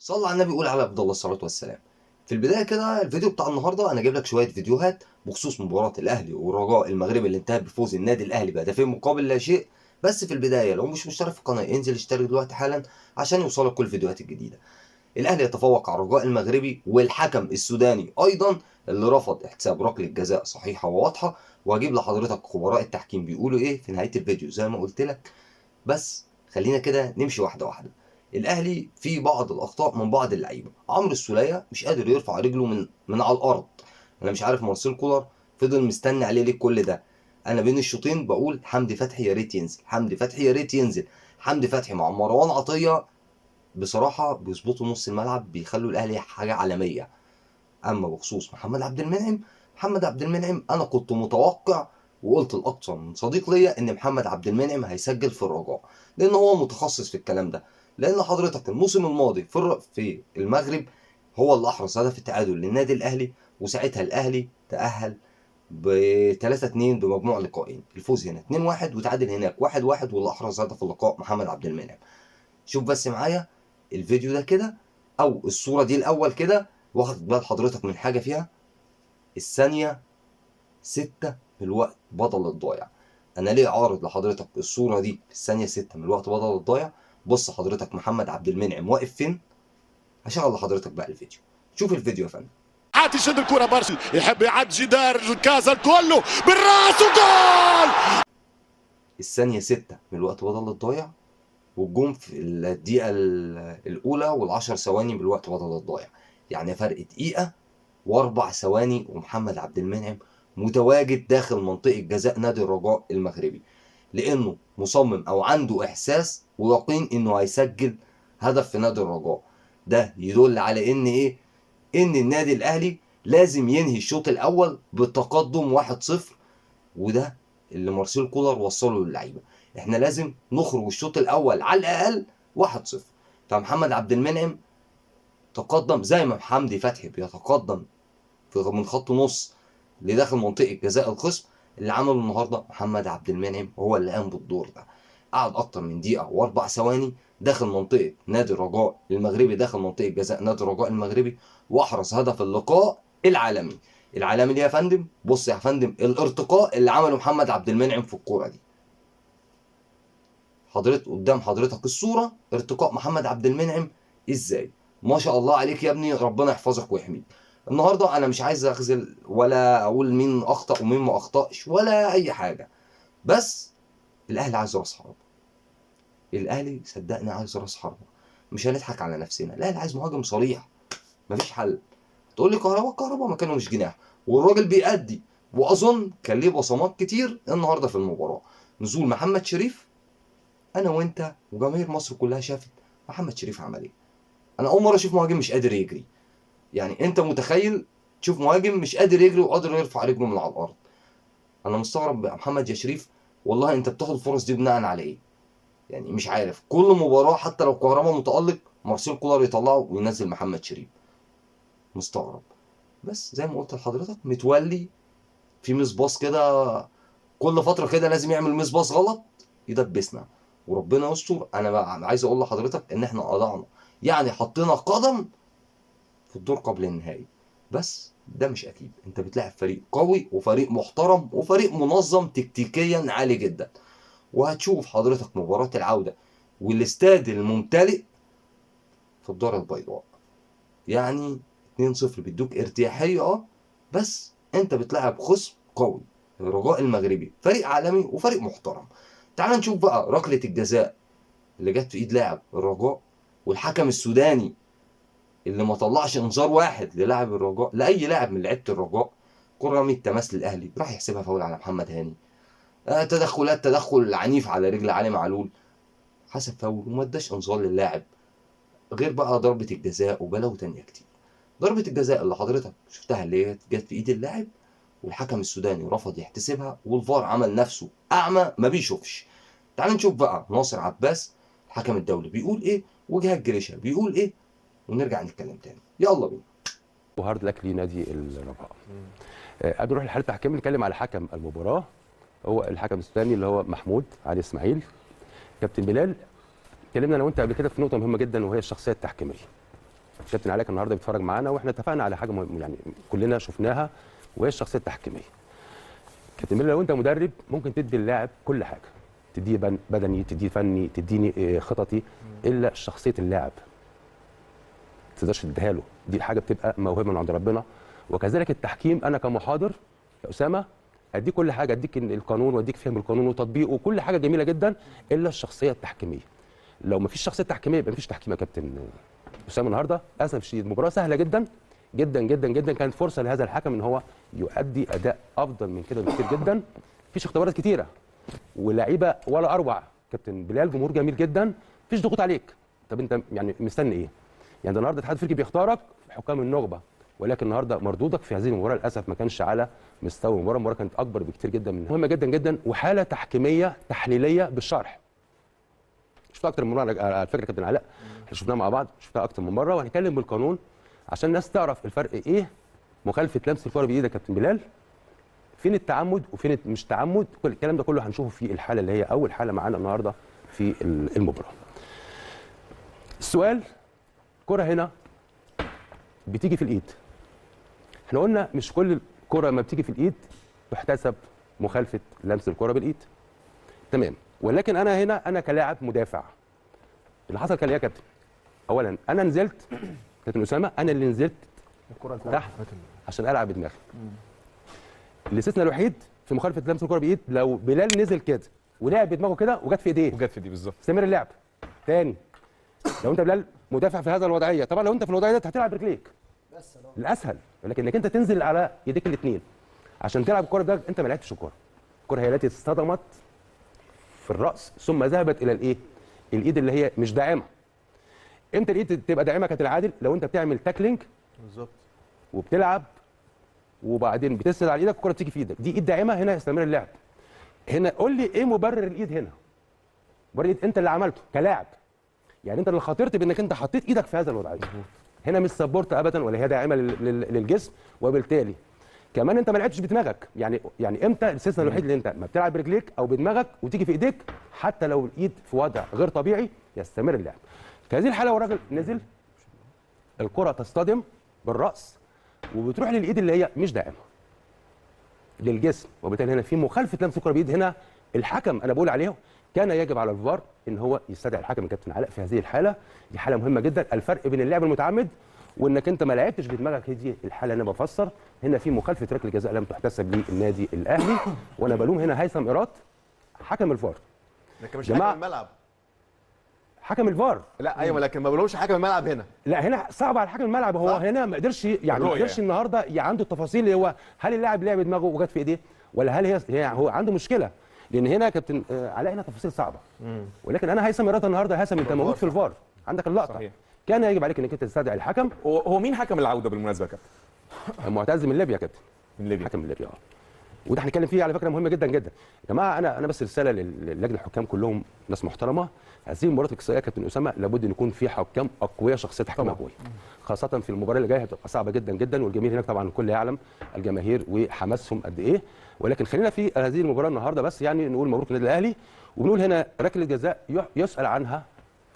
صلى على النبي، قول على عبد الله الصلاه والسلام. في البدايه كده الفيديو بتاع النهارده انا جايب لك شويه فيديوهات بخصوص مباراه الاهلي والرجاء المغربي اللي انتهت بفوز النادي الاهلي بهدفين مقابل لا شيء. بس في البدايه لو مش مشترك في القناه انزل اشترك دلوقتي حالا عشان يوصلك كل الفيديوهات الجديده. الاهلي يتفوق على الرجاء المغربي، والحكم السوداني ايضا اللي رفض احتساب ركله جزاء صحيحه وواضحه. وهجيب لحضرتك خبراء التحكيم بيقولوا ايه في نهايه الفيديو زي ما قلت لك. بس خلينا كده نمشي واحده واحده. الاهلي في بعض الاخطاء من بعض اللعيبه. عمرو السوليه مش قادر يرفع رجله من على الارض. انا مش عارف مارسيل كولر فضل مستني عليه ليه كل ده. انا بين الشوطين بقول حمدي فتحي يا ريت ينزل، حمدي فتحي يا ريت ينزل. حمدي فتحي مع مروان عطيه بصراحه بيظبطوا نص الملعب، بيخلوا الاهلي حاجه عالميه. اما بخصوص محمد عبد المنعم، محمد عبد المنعم انا كنت متوقع وقلت لاكثر من صديق ليا ان محمد عبد المنعم هيسجل في الرجاء، لان هو متخصص في الكلام ده. لان حضرتك الموسم الماضي في المغرب هو اللي احرز هدف التعادل للنادي الاهلي، وساعتها الاهلي تاهل ب 3-2 بمجموع لقاءين، الفوز هنا 2-1 وتعادل هناك 1-1، واللي احرز هدف اللقاء محمد عبد المنعم. شوف بس معايا الفيديو ده كده او الصوره دي الاول كده، واخد بال حضرتك من حاجه فيها الثانيه 6 من الوقت بدل الضايع. انا ليه عارض لحضرتك الصوره دي في الثانيه 6 من الوقت بدل الضايع؟ بص حضرتك محمد عبد المنعم واقف فين. هشغل لحضرتك بقى الفيديو، شوف الفيديو يا فندم. عاد يشد الكرة برشا، يحب يعد جدار الكازا كله بالراس وجول. الثانيه 6 من الوقت بدل الضايع، والجون في الدقيقه الاولى والعشر ثواني من الوقت بدل الضايع. يعني فرق دقيقه واربع ثواني ومحمد عبد المنعم متواجد داخل منطقه جزاء نادي الرجاء المغربي، لانه مصمم او عنده احساس ويقين انه هيسجل هدف في نادي الرجاء. ده يدل على ان ايه؟ ان النادي الاهلي لازم ينهي الشوط الاول بتقدم 1-0، وده اللي مارسيل كولر وصله للعيبه. احنا لازم نخرج الشوط الاول على الاقل 1-0. فمحمد عبد المنعم تقدم زي ما حمدي فتحي بيتقدم من خط نص لداخل منطقه جزاء الخصم. اللي عمله النهارده محمد عبد المنعم هو اللي قام بالدور ده. قعد اكتر من دقيقه واربع ثواني داخل منطقه نادي الرجاء المغربي، داخل منطقه جزاء نادي الرجاء المغربي، واحرز هدف اللقاء العالمي. العالمي ليه يا فندم؟ بص يا فندم الارتقاء اللي عمله محمد عبد المنعم في الكوره دي. حضرتك قدام حضرتك الصوره ارتقاء محمد عبد المنعم ازاي. ما شاء الله عليك يا ابني، ربنا يحفظك ويحميك. النهارده انا مش عايز اخذل ولا اقول مين اخطا ومين ما اخطاش ولا اي حاجه، بس الاهلي عايز راس حربه. الاهلي صدقني عايز راس حربه، مش هنضحك على نفسنا. الاهلي عايز مهاجم صريح، مفيش حل. تقول لي كهربا مكانه مش جناح، والراجل بيأدي، واظن كان ليه بصمات كتير النهارده في المباراه. نزول محمد شريف، انا وانت وجماهير مصر كلها شافت محمد شريف عمل ايه. انا اول مره اشوف مهاجم مش قادر يجري. يعني انت متخيل تشوف مهاجم مش قادر يجري وقادر يرفع رجله من على الارض؟ انا مستغرب يا محمد يا شريف، والله انت بتاخد الفرص دي بناء على ايه؟ يعني مش عارف، كل مباراه حتى لو كهربا متالق مارسيل كولر يطلعه وينزل محمد شريف. مستغرب. بس زي ما قلت لحضرتك متولي في ميس باص كده، كل فتره كده لازم يعمل ميس باص غلط يدبسنا، وربنا يستر. انا بقى عايز اقول لحضرتك ان احنا قضعنا، يعني حطينا قدم في الدور قبل النهائي. بس ده مش اكيد، انت بتلاعب فريق قوي وفريق محترم وفريق منظم تكتيكيا عالي جدا. وهتشوف حضرتك مباراة العودة والاستاد الممتلئ في الدار البيضاء. يعني 2-0 بيدوك ارتياحية بس انت بتلعب خصم قوي، الرجاء المغربي فريق عالمي وفريق محترم. تعال نشوف بقى ركلة الجزاء اللي جت في ايد لاعب الرجاء، والحكم السوداني اللي ما طلعش انذار واحد للاعب الرجاء، لاي لاعب من لعيبه الرجاء. كره رمية تماس للاهلي راح يحسبها فاول على محمد هاني. تدخل عنيف على رجل علي معلول، حسب فاول وما اداش انذار للاعب. غير بقى ضربه الجزاء وبلاوي تانية كتير. ضربه الجزاء اللي حضرتك شفتها اللي هي جت في ايد اللاعب والحكم السوداني رفض يحتسبها، والفار عمل نفسه اعمى ما بيشوفش. تعال نشوف بقى ناصر عباس الحكم الدولي بيقول ايه، وجهاد جريشة بيقول ايه، ونرجع نتكلم تاني. يلا بينا. وهارد لك لنادي الرجاء. قبل نروح لحاله التحكيم نتكلم على حكم المباراه، هو الحكم الثاني اللي هو محمود علي اسماعيل. كابتن بلال، اتكلمنا انا وانت قبل كده في نقطه مهمه جدا وهي الشخصيه التحكيميه. كابتن علاء كان النهارده بيتفرج معانا، واحنا اتفقنا على حاجه يعني كلنا شفناها، وهي الشخصيه التحكيميه. كابتن ميلو، لو انت مدرب ممكن تدي اللاعب كل حاجه، تديه بدني، تديه فني، تديني خططي، الا شخصيه اللاعب ما تقدرش تديها له. دي حاجه بتبقى موهبه من عند ربنا. وكذلك التحكيم، انا كمحاضر يا اسامه اديك كل حاجه، اديك القانون واديك فهم القانون وتطبيقه وكل حاجه جميله جدا، الا الشخصيه التحكيميه. لو ما فيش شخصيه تحكيميه يبقى ما فيش تحكيم يا كابتن اسامه. النهارده للاسف الشديد مباراه سهله جدا جدا جدا جدا، كانت فرصه لهذا الحكم ان هو يؤدي اداء افضل من كده بكتير جدا. مفيش اختبارات كتيره ولعيبه ولا اروع. كابتن بلال جمهور جميل جدا، مفيش ضغوط عليك. طب انت يعني مستني ايه؟ يعني النهارده الاتحاد الافريقي بيختارك حكام النخبه، ولكن النهارده مردودك في هذه المباراه للاسف ما كانش على مستوى المباراه. المباراه كانت اكبر بكتير جدا منها، مهمه جدا جدا، وحاله تحكيميه تحليليه بالشرح. شفتها اكتر من مره على فكره كابتن علاء، احنا شفناها مع بعض، شفتها اكتر من مره، وهنتكلم بالقانون عشان الناس تعرف الفرق ايه. مخالفه لمس الكره بايدك يا كابتن بلال، فين التعمد وفين مش تعمد، كل الكلام ده كله هنشوفه في الحاله اللي هي اول حاله معانا النهارده في المباراه. السؤال، كره هنا بتيجي في الايد، احنا قلنا مش كل الكره ما بتيجي في الايد تحتسب مخالفه لمس الكره بالايد، تمام. ولكن انا كلاعب مدافع، اللي حصل كان ايه يا كابتن؟ اولا انا نزلت، كابتن اسامه انا اللي نزلت تحت عشان العب بدماغي. الاستثناء الوحيد في مخالفه لمس الكره بايد لو بلال نزل كده ولعب بدماغه كده وجت في ايديه، بالظبط، استمر اللعب تاني. لو انت بلال مدافع في هذا الوضعيه، طبعا لو انت في الوضعيه دي هتلعب برجليك الاسهل، ولكن انك انت تنزل على ايديك الاثنين عشان تلعب الكره ده، انت ما لعبتش الكره. الكره هي التي اصطدمت في الراس ثم ذهبت الى الايه؟ الايد اللي هي مش داعمه. امتى الايد تبقى داعمه كابتن عادل؟ لو انت بتعمل تاكلينج بالظبط وبتلعب وبعدين بتسند على ايدك والكره بتيجي في ايدك، دي ايد داعمه، هنا يستمر اللعب. هنا قول لي ايه مبرر الايد هنا؟ مبرر الايد انت اللي عملته كلاعب، يعني انت اللي خاطرت بانك انت حطيت ايدك في هذا الوضعيه. هنا مش سبورت ابدا ولا هي داعمه للجسم، وبالتالي كمان انت ما لعبتش بدماغك. يعني امتى الاستثناء الوحيد اللي انت ما بتلعب برجليك او بدماغك وتيجي في ايديك، حتى لو الايد في وضع غير طبيعي يستمر اللعب. في هذه الحاله والراجل نزل، الكره تصطدم بالراس وبتروح للايد اللي هي مش داعمه للجسم، وبالتالي هنا في مخالفه لمس الكره بايد. هنا الحكم انا بقول عليه كان يجب على الفار ان هو يستدعي الحكم الكابتن علاء في هذه الحاله. دي حاله مهمه جدا، الفرق بين اللعب المتعمد وانك انت ما لعبتش بدماغك، هي دي الحاله اللي انا بفسر. هنا في مخالفه ركله جزاء لم تحتسب للنادي الاهلي، وانا بلوم هنا هيثم ايراد حكم الفار. لكن مش حكم الملعب، حكم الفار. لا ايوه، لكن ما بقولهمش حكم الملعب هنا. لا هنا صعب على حكم الملعب، هو هنا ما قدرش يعني ما قدرش النهارده عنده التفاصيل اللي هو هل اللاعب لعب بدماغه وجت في ايديه، ولا هل هي هو عنده مشكله. لان هنا كابتن علاء هنا تفاصيل صعبه. ولكن انا هيثم ايراد النهارده، هيثم انت موجود في الفار، عندك اللقطه صحيح. كان يجب عليك انك انت تستدعي الحكم. هو مين حكم العوده بالمناسبه يا كابتن؟ معتز من ليبيا يا كابتن، من ليبيا، حكم من ليبيا. وده هنتكلم فيه على فكره مهمه جدا جدا يا جماعه. انا بس رساله للجنه الحكام كلهم ناس محترمه. هذه المباراه الاقصائيه يا كابتن اسامه لابد ان يكون في حكام اقوياء، شخصيه حكام قويه، خاصه في المباراه اللي جايه هتبقى صعبه جدا جدا، والجماهير هناك طبعا الكل يعلم الجماهير وحماسهم قد ايه. ولكن خلينا في هذه المباراه النهارده بس يعني نقول مبروك للنادي الاهلي، وبنقول هنا ركله جزاء يسال عنها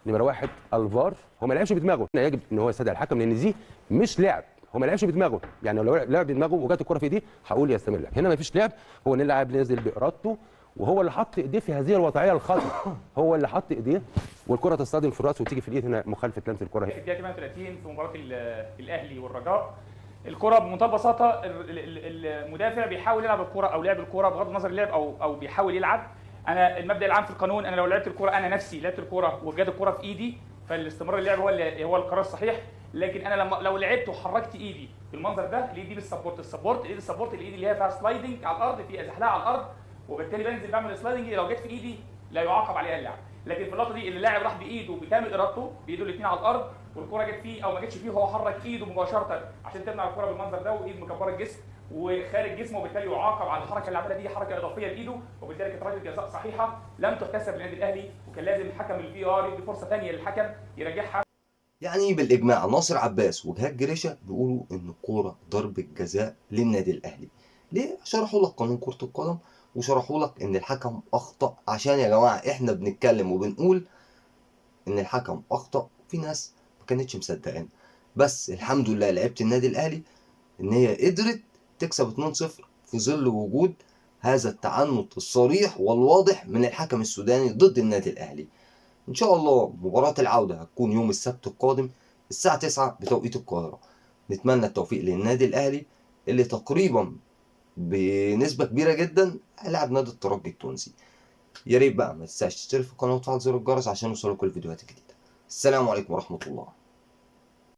نمره واحد الفار. هو ما لعبش بدماغه، هنا يجب ان هو يستدعي الحكم لان دي مش لعب، هو ما لعبش بدماغه. يعني لو لعب بدماغه وجات الكره في ايديه هقول يستمر اللعب. هنا ما فيش لعب، هو اللاعب نزل بارادته وهو اللي حط ايديه في هذه الوضعيه الخطا، هو اللي حط ايديه والكره تصطدم في الراس وتيجي في الايد. هنا مخالفه لمس الكره. في الدقيقه 38 في مباراه الاهلي والرجاء، الكره بمنتهى البساطه المدافع بيحاول يلعب الكره او لعب الكره بغض النظر اللعب او بيحاول يلعب. انا المبدا العام في القانون، انا لو لعبت الكره انا نفسي لعبت الكره وجات الكره في ايدي، فالاستمرار اللعب هو القرار الصحيح. لكن انا لو لعبت وحركت ايدي بالمنظر ده، الايد دي بالسبورت، الايد اللي هي فيها سلايدنج على الارض، في ازحلقه على الارض، وبالتالي بنزل بعمل سلايدنج، لو جت في ايدي لا يعاقب عليها اللاعب. لكن في اللقطه دي اللاعب راح بايده بكامل ارادته، بايده الاثنين على الارض، والكره جت فيه او ما جتش فيه، هو حرك ايده مباشره عشان تمنع الكره بالمنظر ده، وايد مكبره الجسم وخارج جسمه، وبالتالي يعاقب على الحركه اللي عملها دي، حركه اضافيه لايده، وبالتالي كانت ركله جزاء صحيحه لم تحتسب للنادي الاهلي، وكان لازم حكم الفي ار يدي فرصه ثانيه للحكم يرجعها. يعني بالاجماع ناصر عباس وجهاد جريشه بيقولوا ان الكوره ضربه جزاء للنادي الاهلي. ليه؟ شرحوا لك قانون كره القدم وشرحوا لك ان الحكم اخطا، عشان يا جماعه احنا بنتكلم وبنقول ان الحكم اخطا، في ناس ما كانتش مصدقانا. بس الحمد لله لعيبه النادي الاهلي ان هي قدرت تكسب 2-0 في ظل وجود هذا التعنت الصريح والواضح من الحكم السوداني ضد النادي الاهلي. ان شاء الله مباراة العودة هتكون يوم السبت القادم الساعة 9 بتوقيت القاهرة. نتمنى التوفيق للنادي الاهلي اللي تقريبا بنسبة كبيرة جدا هيلاعب نادي الترجي التونسي. يا ريت بقى ما تنساش تشترك في القناة وتفعل زر الجرس عشان يوصلك كل الفيديوهات الجديدة. السلام عليكم ورحمة الله.